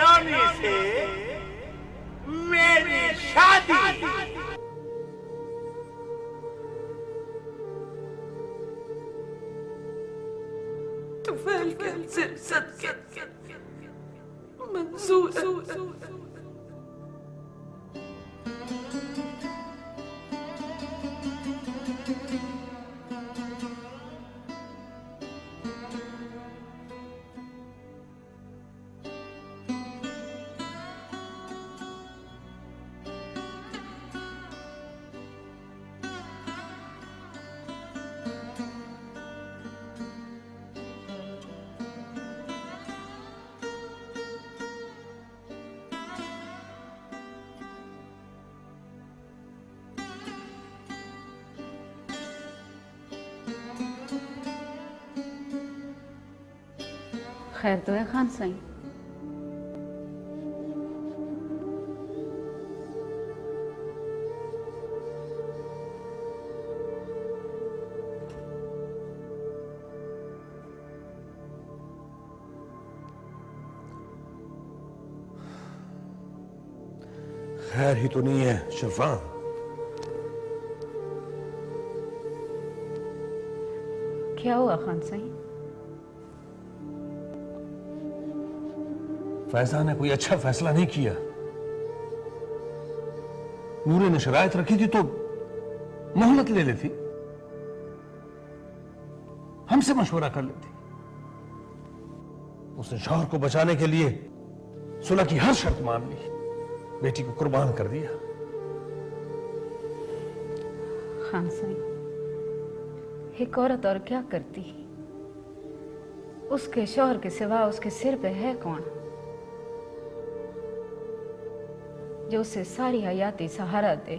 रानी से मेरी शादी। तुफैल के सिर सद मंजूर है। खैर तो है खान साईं। खैर ही तो नहीं है शिफा। क्या हुआ खान साईं? फैजा ने कोई अच्छा फैसला नहीं किया। नूरे ने शरायत रखी थी तो मोहलत ले लेती, हमसे मशवरा कर लेती। उसने शौहर को बचाने के लिए सुलह की हर शर्त मान ली, बेटी को कुर्बान कर दिया। खान साईं, एक औरत और क्या करती? उसके शौहर के सिवा उसके सिर पे है कौन जो उसे सारी हयाती सहारा दे,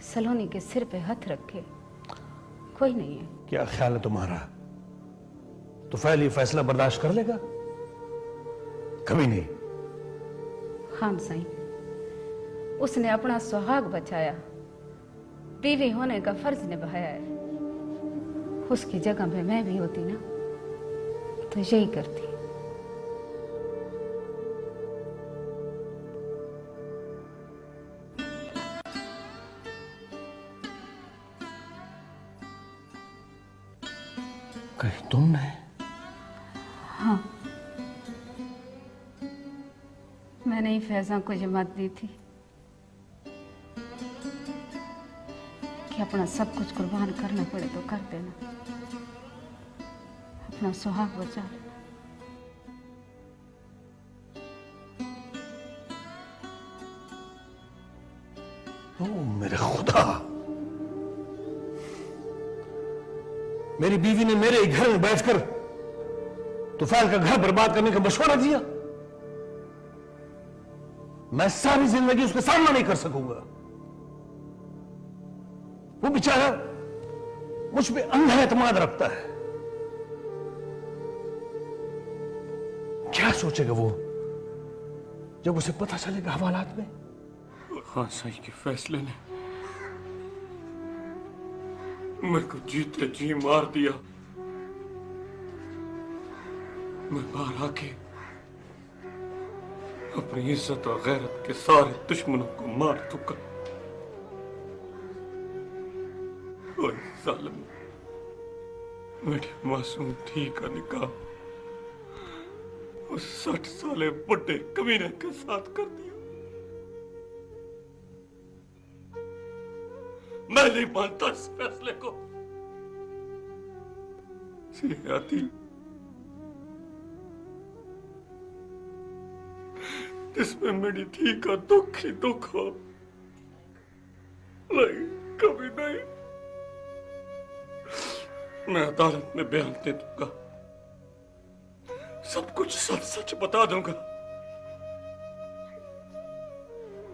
सलोनी के सिर पे हाथ रखे? कोई नहीं है। क्या ख्याल है तुम्हारा? तो फैल ये फैसला बर्दाश्त कर लेगा? कभी नहीं। खान साईं, उसने अपना सुहाग बचाया, बीवी होने का फर्ज निभाया है। उसकी जगह पे मैं भी होती ना तो यही करती। कहीं तुमने? हाँ, मैंने ही फैजा को ये बात दी थी कि अपना सब कुछ कुर्बान करना पड़े तो कर देना, अपना सुहाग बचा लेना। ओ मेरे खुदा, मेरी बीवी ने मेरे घर में बैठकर तुफैल का घर बर्बाद करने का मशवरा दिया। मैं सारी जिंदगी उसका सामना नहीं कर सकूंगा। वो बेचारा मुझ पे अंधा एतमाद रखता है। क्या सोचेगा वो जब उसे पता चलेगा हवालात में? खान साईं के फैसले ने मेरे को जीते जी मार दिया। मैं बाहर आके अपनी इज्जत और गैरत के सारे दुश्मनों को मार चुका। और जालिम मेरे मासूम धी का निकाह उस 60 साले बुढ़े कमीने के साथ कर दिया। मैं नहीं मानता इस फैसले को। आती जिसमें मेरी थी का दुख ही दुख हो, नहीं कभी नहीं। मैं अदालत में बयान दे दूंगा, सब कुछ सच सच बता दूंगा।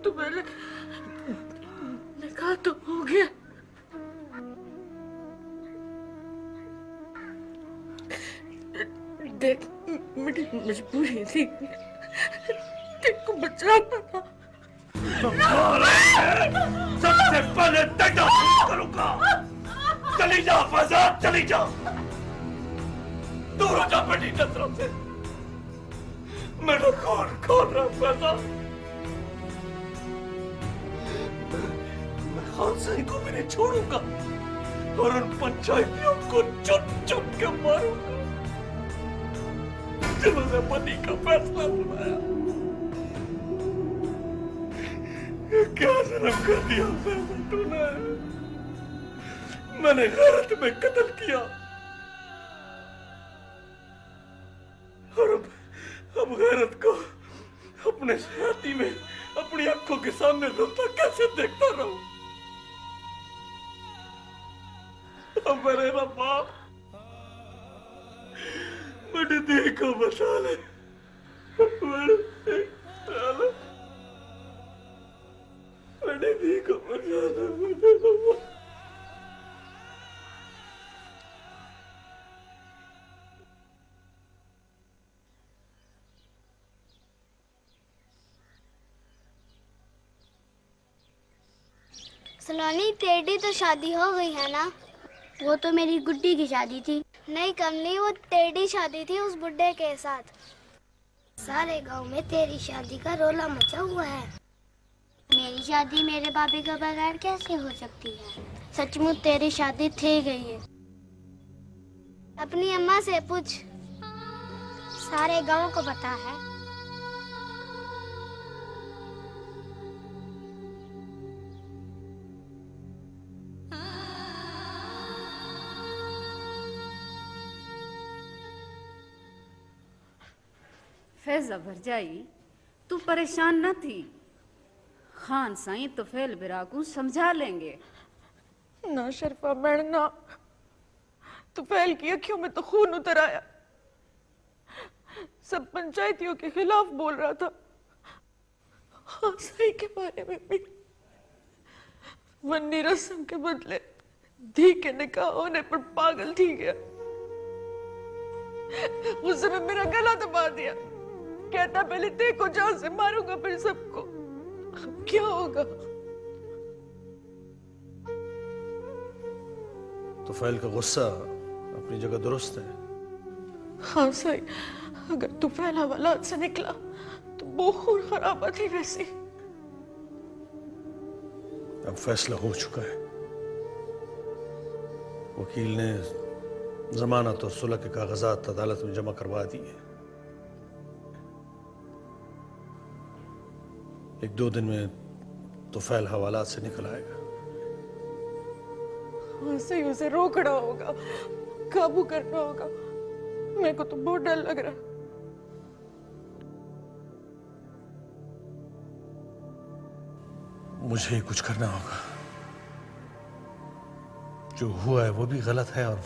तो मैंने निकाह तो हो गया। देख, मेरी मजबूरी थी, तेरे को बचाना था। सबसे पहले डंडा करूंगा। चली जा फैजा, चली जा, दूर हो जा बेटी नजरों से। मेरा कौन कौन रहा पैसा? मैं खान साई को भी नहीं छोड़ूंगा और उन पंचायतियों को चुन चुन के मारूंगा जिन्होंने बनी का फैसला सुनाया। क्या जन्म कर दिया फैसला तूने? मैंने गैरत में कत्ल किया और अब गैरत को अपने छाती में अपनी आंखों के सामने रोता कैसे देखता रहूं? अब मेरे रब्बा मेरी दी को बचा ले, मेरी दी को बचा ले मेरे रब्बा। सलोनी तेरी तो शादी हो गई है ना? वो तो मेरी गुड्डी की शादी थी। नहीं कमली, वो तेरी शादी थी उस बुड्ढे के साथ। सारे गांव में तेरी शादी का रोला मचा हुआ है। मेरी शादी मेरे बाबे के बगैर कैसे हो सकती है? सचमुच तेरी शादी थी गई है। अपनी अम्मा से पूछ। सारे गांव को पता है। फैजा भरजाई, तू परेशान न थी। खान साईं तो फैल बिरा को समझा लेंगे। ना शर्फा मैडम ना, तो फैल की अखियों में तो खून उतर आया। सब पंचायतियों के खिलाफ बोल रहा था। हाँ साईं के बारे में भी। वन्नी रस्म के बदले धी के निकाह होने पर पागल थी गया। उस समय मेरा गला दबा दिया, कहता पहले ते को जान से मारूंगा फिर सबको। क्या होगा? तो फैल का गुस्सा अपनी जगह दुरुस्त है। हाँ सही, अगर तू फैला औलाद से निकला तो बहुत खराबा थी। वैसी अब फैसला हो चुका है। वकील ने जमानत और सुलह के कागजात अदालत में जमा करवा दिए। 1-2 दिन में तो फैल हवालात से निकल आएगा। हाँ सही, उसे रोकना होगा, काबू करना होगा। मेरे को तो बहुत डर लग रहा है। मुझे ही कुछ करना होगा। जो हुआ है वो भी गलत है और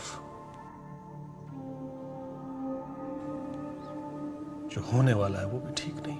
जो होने वाला है वो भी ठीक नहीं।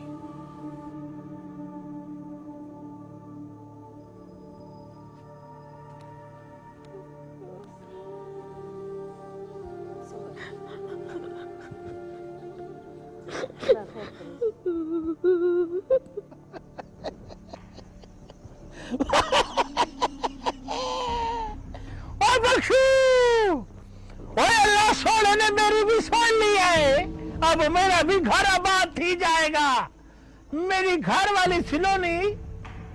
अल्लाह सोने ने मेरी भी सुन ली है। अब मेरा भी घर आबाद थी जाएगा। मेरी घर वाली सिलोनी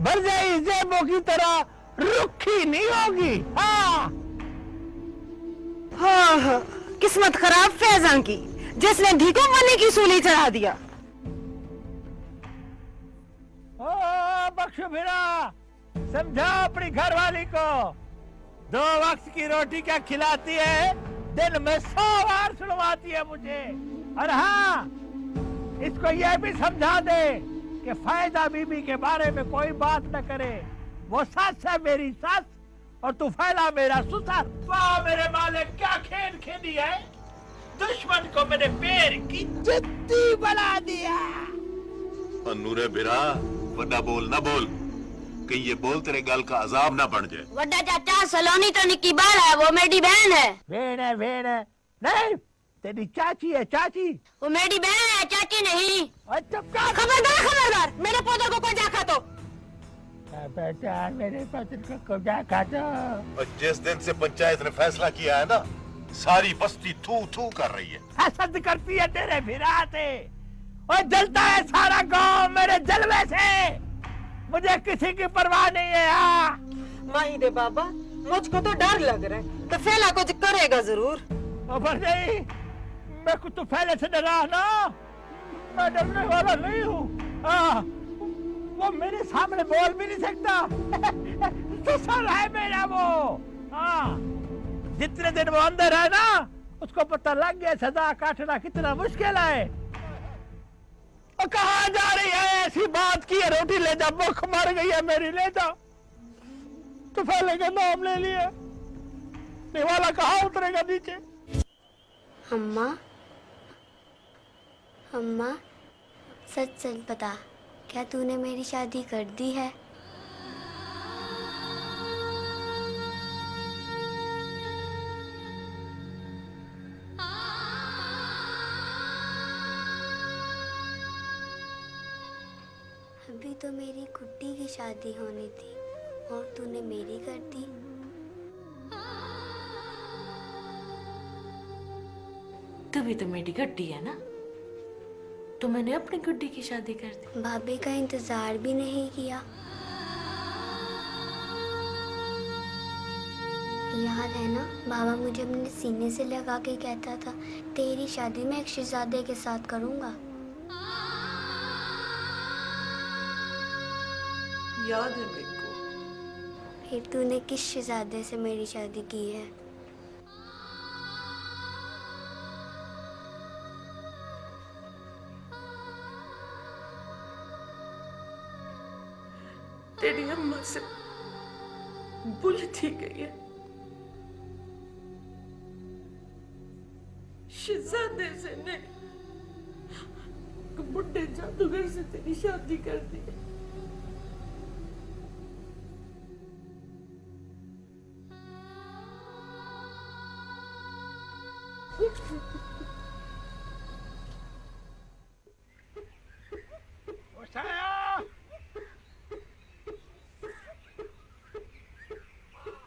भरजाई जेबों की तरह रुखी नहीं होगी। हाँ हाँ, किस्मत खराब फैजान की, जिसने धी को मनी की सूली चढ़ा दिया। ओ बख्शो फिरा, समझा अपनी घरवाली को। 2 वक्त की रोटी क्या खिलाती है, दिन में 100 बार सुनवाती है मुझे। और हाँ, इसको यह भी समझा दे कि फायदा बीबी के बारे में कोई बात न करे। वो सास है मेरी सास और तू फैला मेरा ससुर। वाह मेरे मालिक, क्या खेल खेली है। दुश्मन को मैंने पैर की जूती बना दिया। नूरे बिरा, वड्डा बोल ना बोल, कहीं ये बोल तेरे गल का अजाब ना बन जाए। वड्डा चाचा, सलोनी तो निक्की बाल है, वो मेरी बहन है। बहन है नहीं, तेरी चाची है चाची। वो मेरी बहन है, चाची नहीं। खबरदार, मेरे पौधे को कोई देखा तो। बेटा मेरे पौधे को कोई देखा तो। और जिस दिन से पंचायत ने फैसला किया है ना, सारी बस्ती थू थू कर रही है। हसद करती है तेरे फिरा से। और जलता है सारा गांव मेरे जलवे से। मुझे किसी की परवाह नहीं है। हाँ माही दे बाबा, मुझको तो डर लग रहा है, तो फैला कुछ करेगा जरूर। पर नहीं, मैं कुछ तो पहले से डरा ना, मैं डरने वाला नहीं हूँ। हाँ, वो मेरे सामने बोल भी नहीं सकता। ससुर है मेरा वो। हाँ, जितने दिन वो अंदर है ना, उसको पता लग गया सजा काटना कितना मुश्किल है। और कहाँ जा रही है? ऐसी बात की है, रोटी ले जा, भूख मर गई है मेरी, ले जा। तो पहले का नाम ले लिया, निवाला कहाँ उतरेगा नीचे? अम्मा, अम्मा, सच सच बता, क्या तूने मेरी शादी कर दी है? अभी तो मेरी गुड्डी की शादी होनी थी और तूने मेरी कर दी। तू भी तो मेरी गुड्डी है ना, तो मैंने अपनी गुड्डी की शादी कर दी। भाभी का इंतजार भी नहीं किया। याद है ना, बाबा मुझे अपने सीने से लगा के कहता था, तेरी शादी मैं एक शहजादे के साथ करूंगा। याद है मेरे को। फिर तूने किस शहजादे से मेरी शादी की है? तेरी अम्मा से बुली थी गई है। शहजादे से ने बुढ़े जादूगर से तेरी शादी कर दी।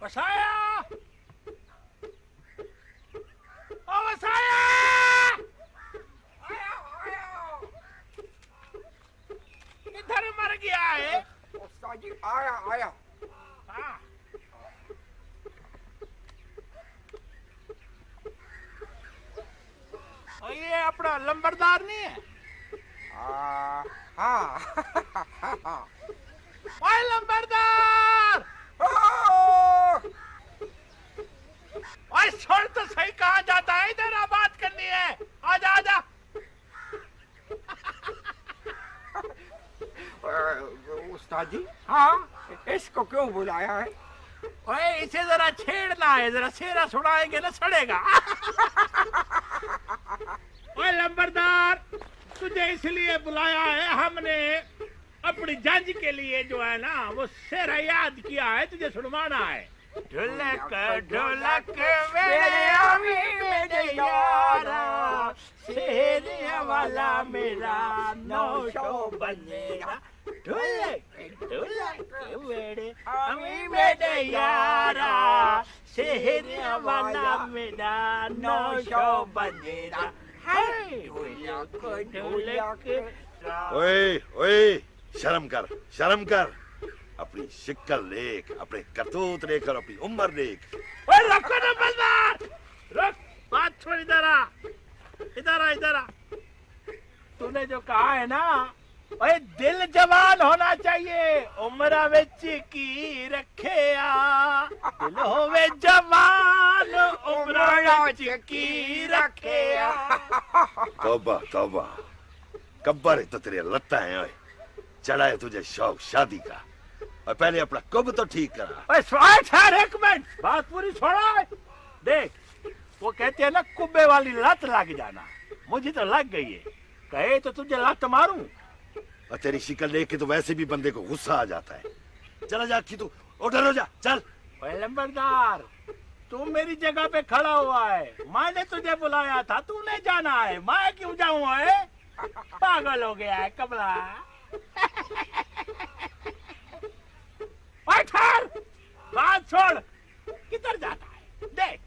वसाया, ओ वसाया, किधर मर गया है? उस्ताद जी आया आया। हाँ। और ये अपना लंबरदार नहीं है? हाँ। ओए लंबरदार, ओए छोड़ तो सही, कहाँ जाता है? इधर आ, बात करनी है। आजा आजा। उस्ताद जी हाँ, इसको क्यों बुलाया है? ओए इसे जरा छेड़ना है, जरा सेरा सुनाएंगे ना सड़ेगा। ओए लंबरदार, तुझे इसलिए बुलाया है हमने, अपनी जंज के लिए जो है ना वो सेरा याद किया है, तुझे सुनवाना है। ढोलक ढोलक मेरे यारा, शेरिया वाला मेरा नौशो बनेगा। ढोलक ढोलक मेरे यारा, शेरिया वाला मेरा नौशो बनेगा। ढोलक ढोलक। ओए ओए, शर्म कर, शर्म कर। अपनी शिक्ल देख, अपने करतूत देख और अपनी उम्र देख। ओए रखो ना बंदर, रख, बात छोड़, इधर आ, इधर आ, इधर आ। तूने जो कहा है ना, ओए दिल जवान होना चाहिए, उम्र विच की रखे आ। दिल होवे जवान, उम्र विच की रखे आ। तौबा तौबा, कब्बर तो तेरे लत्ता है। ओए चढ़ा है तुझे शौक शादी का, और पहले अपना कुब तो ठीक करा। ओए ठहर एक मिनट, बात पूरी छोड़ा। देख, वो कहते हैं ना कुब्बे वाली लत लग जाना, मुझे तो लग गई है। कहे तो तुझे लत मारूं। और तेरी शिकल देख के तो वैसे भी बंदे को गुस्सा आ जाता है। चला जा कि तू उधर हो जा, चल। ओए लंबरदार, तू मेरी जगह पे खड़ा हुआ है, मैंने तुझे बुलाया था, तूने जाना है, मैं क्यों जाऊं? है पागल हो गया है कमला। ठहर, बात छोड़, किधर जाता है? देख,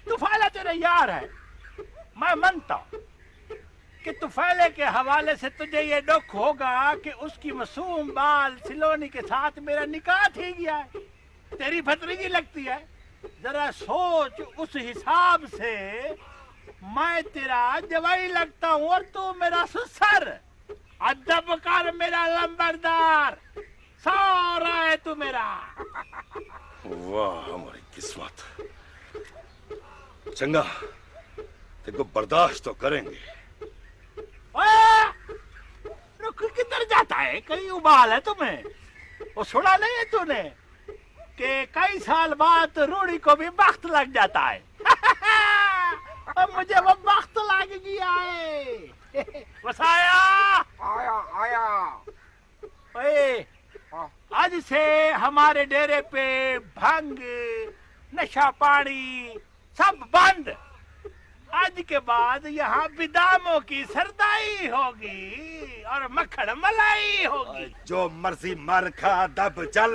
तू फाला तेरे यार है, मैं मानता हूं कि तुफैले के हवाले से तुझे ये दुख होगा कि उसकी मासूम बाल सिलोनी के साथ मेरा निकाह ठीक गया है। तेरी भतरीजी लगती है। जरा सोच, उस हिसाब से मैं तेरा जवाई लगता हूँ और तू मेरा ससुर। अदब कर मेरा लंबरदार, सारा है तू मेरा। वाह हमारी किस्मत। चंगा, तेको बर्दाश्त तो करेंगे। रुक, किधर जाता है? कहीं उबाल है तुम्हें? वो सुना नहीं है तूने कि कई साल बाद रूढ़ी को भी वक्त लग जाता है। और मुझे वो वक्त लग गया है। वसाया आया आया। ओए, आज से हमारे डेरे पे भंग, नशा पानी सब बंद। आज के बाद यहाँ बिदामों की सरदाई होगी और मक्खन मलाई होगी। जो मर्जी मार खा, दब चल।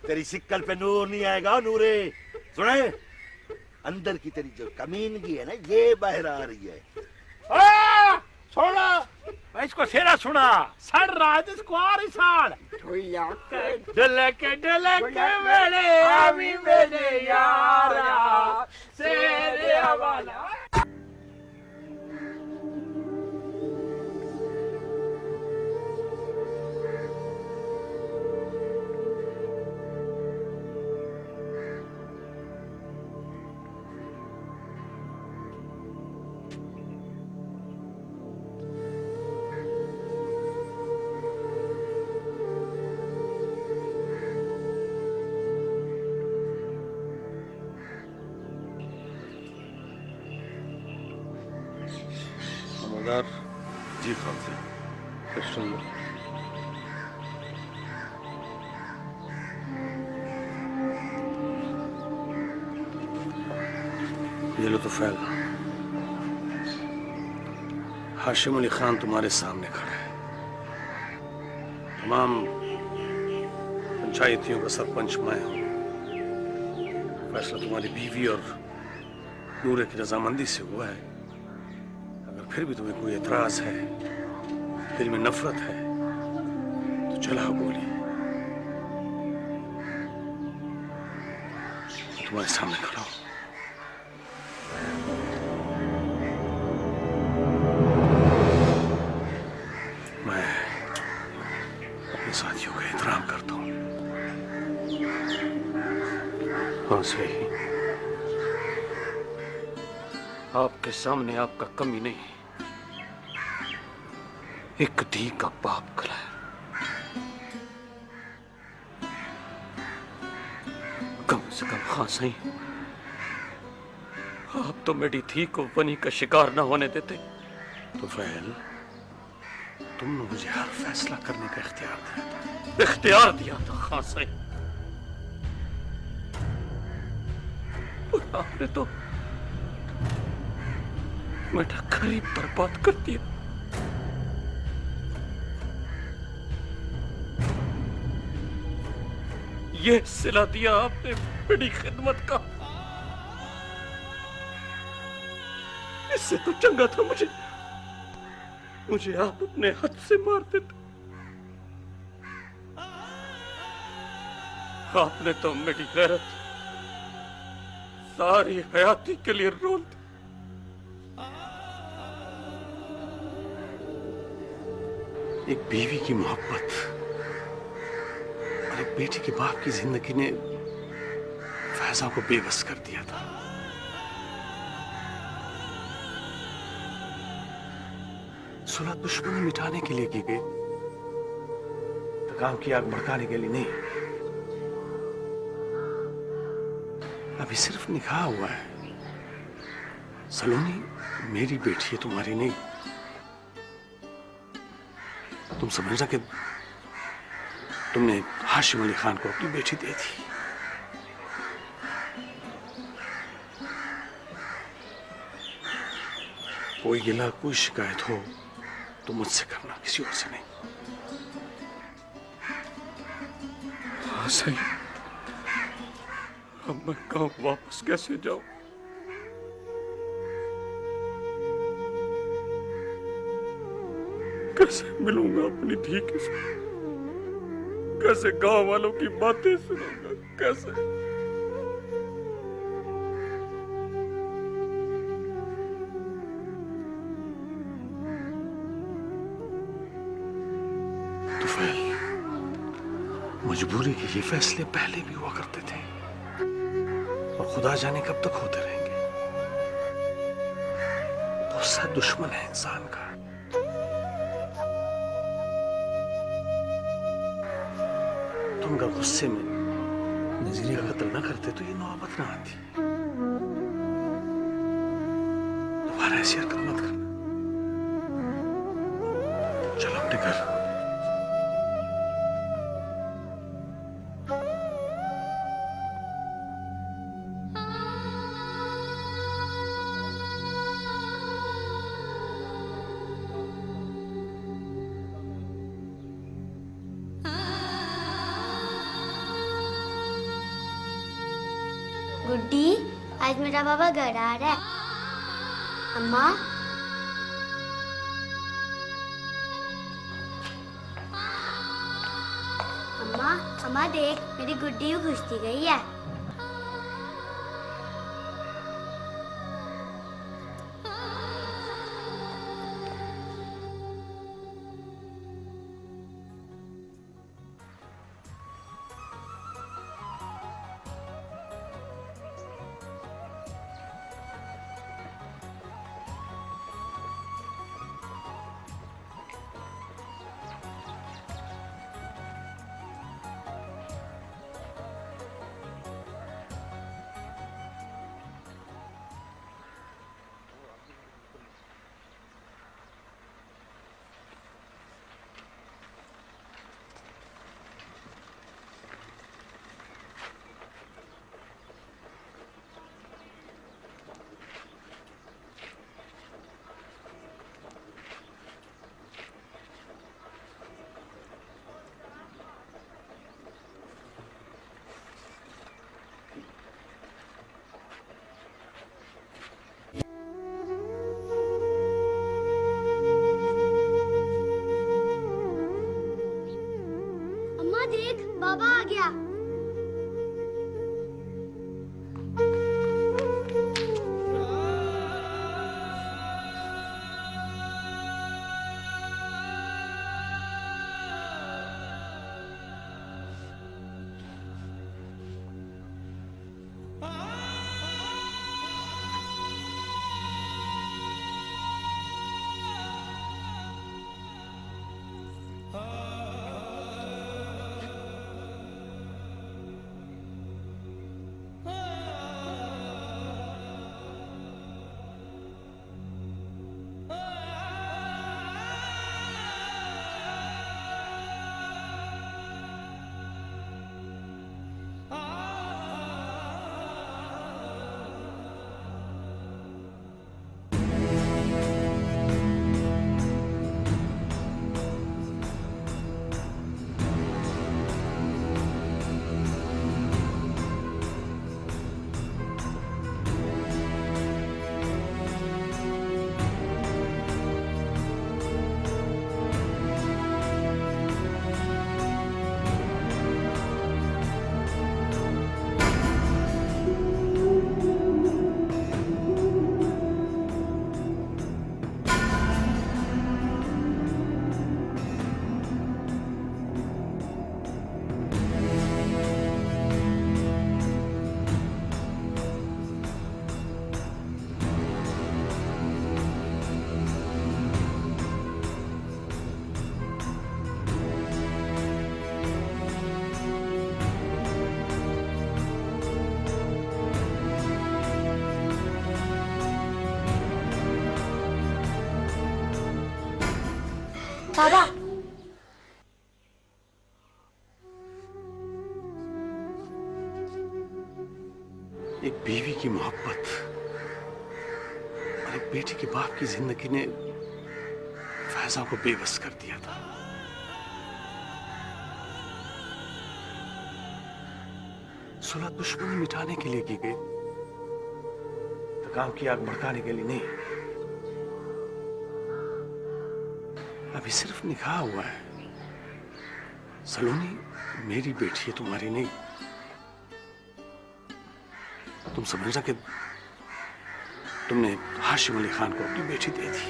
तेरी शिक्कल पे नूर नहीं आएगा नूरे। सुने, अंदर की तेरी जो कमीनगी है ना, ये बाहर आ रही है। छोड़ा, मैं इसको सेरा सुना। सड़ रहा है इसको आ रही साड़। डलक मेरे आमी मेरे यारा सेरे हवाला। जी खान से फिर सुन लो। ये लो तो फैल। हाशिम अली खान तुम्हारे सामने खड़ा है। तमाम पंचायतियों का सरपंच मैं हूं। फैसला तुम्हारी बीवी और नूरे की रजामंदी से हुआ है। फिर भी तुम्हें कोई एतराज है, दिल में नफरत है, तो चलाओ गोली। तुम्हारे सामने खड़ा हूं। मैं अपने साथियों का एहतराम करता हूं। हाँ सही, आपके सामने आपका कमी नहीं, एक धी का बाप खड़ा है। कम से कम हाँ सही, आप तो मेरी धी को बनी का शिकार ना होने देते। तो फैल, तुमने मुझे हर फैसला करने का इख्तियार दिया था हाँ सही। और आपने तो मेरा गरीब बर्बाद कर दिया। ये सिला दिया आपने बड़ी खिदमत का। इससे तो चंगा था मुझे आप अपने हाथ से मार देते। आपने तो मेरी गैरत सारी हयाती के लिए रोल दी। एक बीवी की मोहब्बत और एक बेटी के बाप की जिंदगी ने फैजा को बेबस कर दिया था। सुलह दुश्मनी मिटाने के लिए की गई, काम की आग भड़काने के लिए नहीं। अभी सिर्फ निकाह हुआ है। सलोनी मेरी बेटी है, तुम्हारी नहीं। तुम समझना कि तुमने हाशिम अली खान को अपनी बेटी दे दी। कोई गिला कोई शिकायत हो तो मुझसे करना, किसी और से नहीं। हाँ सही, अब मैं गांव वापस कैसे जाऊं? कैसे मिलूंगा अपनी ठीके से? कैसे गांव वालों की बातें सुनूंगा? कैसे? तुफैल, मजबूरी के ये फैसले पहले भी हुआ करते थे और खुदा जाने कब तक होते रहेंगे। गुस्सा दुश्मन है इंसान का। तुम अगर गुस्से में नजीर का कत्ल न करते तो ये नौबत ना आती। दोबारा ऐसी हरकत मत करना। चलो अपने घर। गुड्डी, आज मेरा बाबा घर आ रहा है। अम्मा, अम्मा, अम्मा देख, मेरी गुड्डी घुसती गई है। देख, बाबा आ गया। बाबा, एक बीवी की मोहब्बत और एक बेटी के बाप की जिंदगी ने फैजा को बेबस कर दिया था। सुलह दुश्मनी मिटाने के लिए की गई, तो काम की आग भड़काने के लिए नहीं। अभी सिर्फ निकाह हुआ है। सलोनी मेरी बेटी है, तुम्हारी नहीं। तुम समझना कि तुमने हाशिम अली खान को अपनी बेटी दे दी।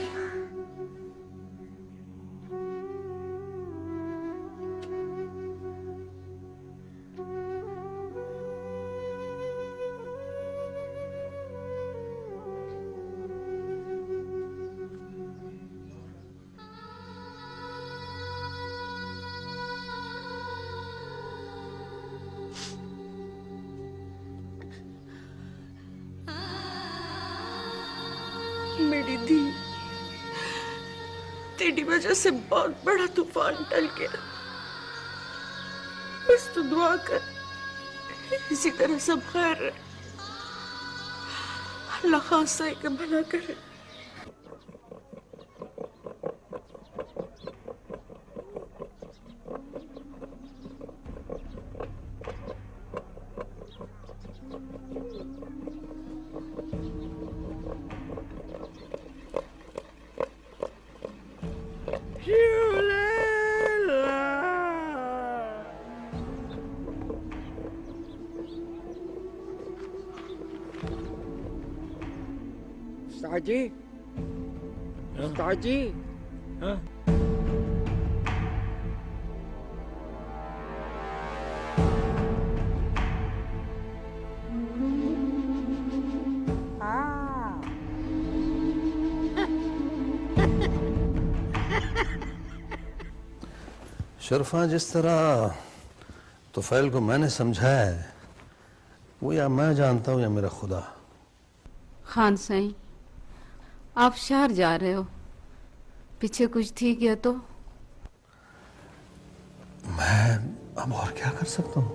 मेरी दी, तेरी वजह से बहुत बड़ा तूफान टल गया। बस तू दुआ कर, इसी तरह सब खैर रहे। अल्लाह खासा के भला करे। उस्ताद जी, उस्ताद जी, शरफा, जिस तरह तुफैल को मैंने समझाया है वो या मैं जानता हूँ या मेरा खुदा। खान साईं, आप शहर जा रहे हो, पीछे कुछ थी क्या? तो मैं अब और क्या कर सकता हूँ?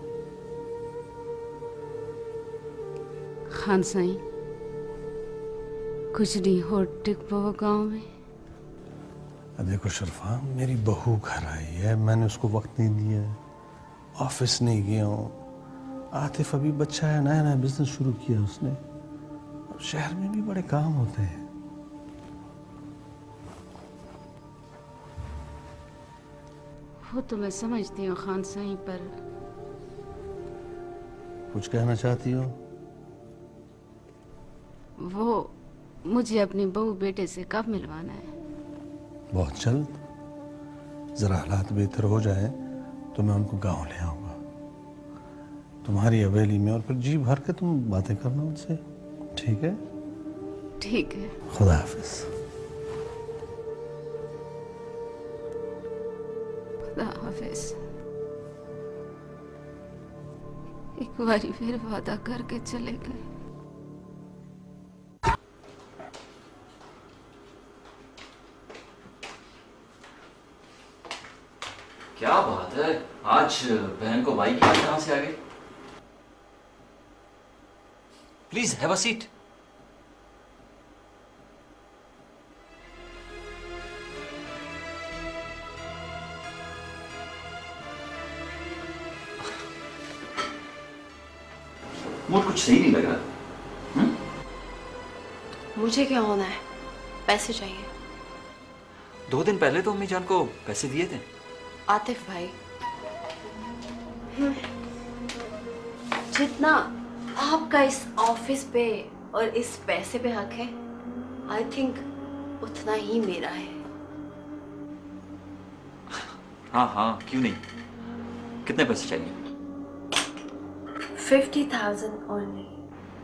खान साईं, कुछ नहीं हो टिक पाओ गाँव में। अब देखो शरफा, मेरी बहू घर आई है, मैंने उसको वक्त नहीं दिया, ऑफिस नहीं गया हूँ। आतिफ अभी बच्चा है, नया नया बिजनेस शुरू किया उसने। अब शहर में भी बड़े काम होते हैं। वो तो मैं समझती हूँ खान साईं, पर कुछ कहना चाहती हो? वो मुझे अपनी बहू बेटे से कब मिलवाना है? बहुत जल्द। जरा हालात बेहतर हो जाए तो मैं उनको गांव ले आऊंगा, तुम्हारी हवेली में, और फिर जी भर के तुम बातें करना उनसे, ठीक है? ठीक है। खुदा हाफिज। खुदा हाफिज। एक बारी फिर वादा करके चले गए। क्या बात है, आज बहन को भाई की याद कहां से आ गई? Please have a seat. Mood कुछ सही नहीं लग रहा। मुझे क्या होना है? पैसे चाहिए। 2 दिन पहले तो अम्मी जान को पैसे दिए थे। आतिफ भाई, जितना आपका इस ऑफिस पे और इस पैसे पे हक है, आई थिंक उतना ही मेरा है। हाँ हाँ, क्यों नहीं। कितने पैसे चाहिए? 50,000 ओनली।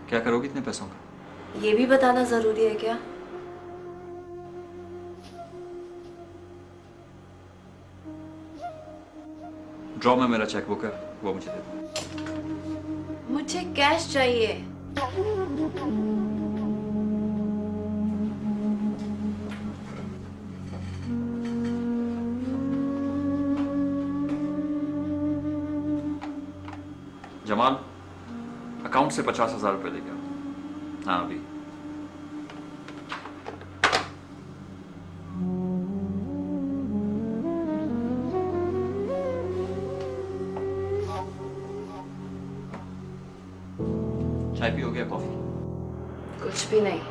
क्या करोगे इतने पैसों का? ये भी बताना जरूरी है क्या? ड्रॉ में मेरा चेकबुक है, वो मुझे दे दो। मुझे कैश चाहिए। जमाल, अकाउंट से 50,000 रुपए लेके आओ। हाँ अभी। चाय पी हो गया, कॉफी? कुछ भी नहीं।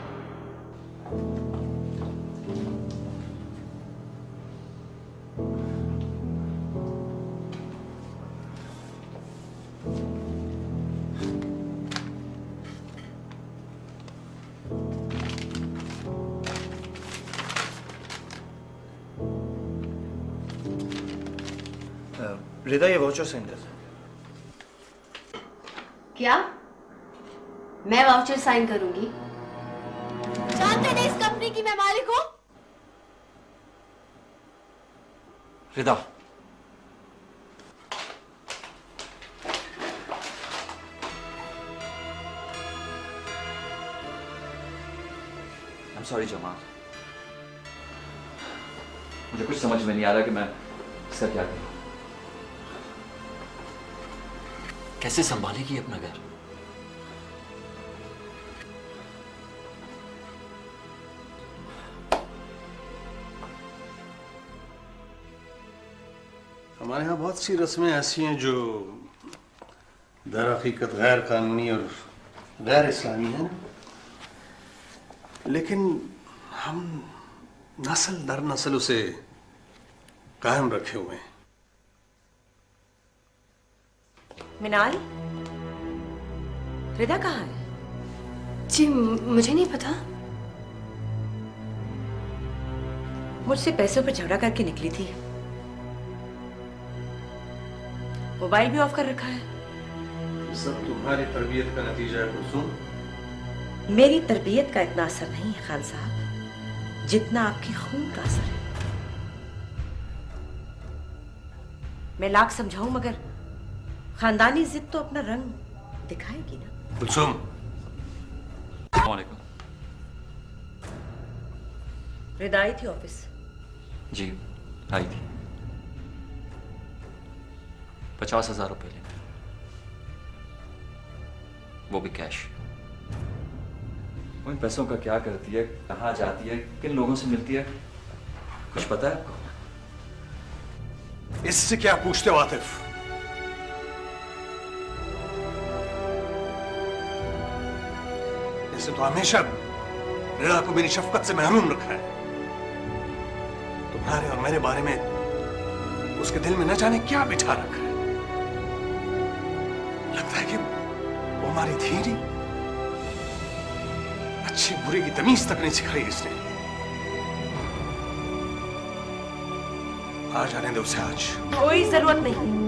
रिदा ये वाउचर साइन कर। क्या? मैं वाउचर साइन करूंगी? जानते नहीं इस कंपनी की मैं मालिक हूं? रिदा, I'm sorry जमाल, मुझे कुछ समझ में नहीं आ रहा कि मैं इसका क्या करूं। कैसे संभालेगी अपना घर? हमारे यहाँ बहुत सी रस्में ऐसी हैं जो दर हकीकत गैर कानूनी और गैर इस्लामी हैं, लेकिन हम नस्ल दर नस्ल उसे कायम रखे हुए हैं। मिनाल, रिदा कहाँ है? जी मुझे नहीं पता। मुझसे पैसों पर झगड़ा करके निकली थी। मोबाइल भी ऑफ कर रखा है। सब तुम्हारी तरबियत का नतीजा है कुलसुम। मेरी तरबियत का इतना असर नहीं है खान साहब, जितना आपकी खून का असर है। मैं लाख समझाऊं मगर खानदानी जिद तो अपना रंग दिखाएगी ना। कुलसुम। वालेकुम। रिदा आई थी ऑफिस? जी आई थी। 50,000 रुपए लेने, वो भी कैश। वो इन पैसों का क्या करती है, कहाँ जाती है, किन लोगों से मिलती है, कुछ पता है आपको? इससे क्या पूछते हो आतिफ? इससे तो हमेशा रिदा को मेरी शफकत से महरूम रखा है। तुम्हारे और मेरे बारे में उसके दिल में न जाने क्या बिठा रखा है। लगता है कि वो हमारी धीरी अच्छी बुरे की तमीज तक नहीं सिखाई इसने। आ जाने दो उसे आज। कोई जरूरत नहीं।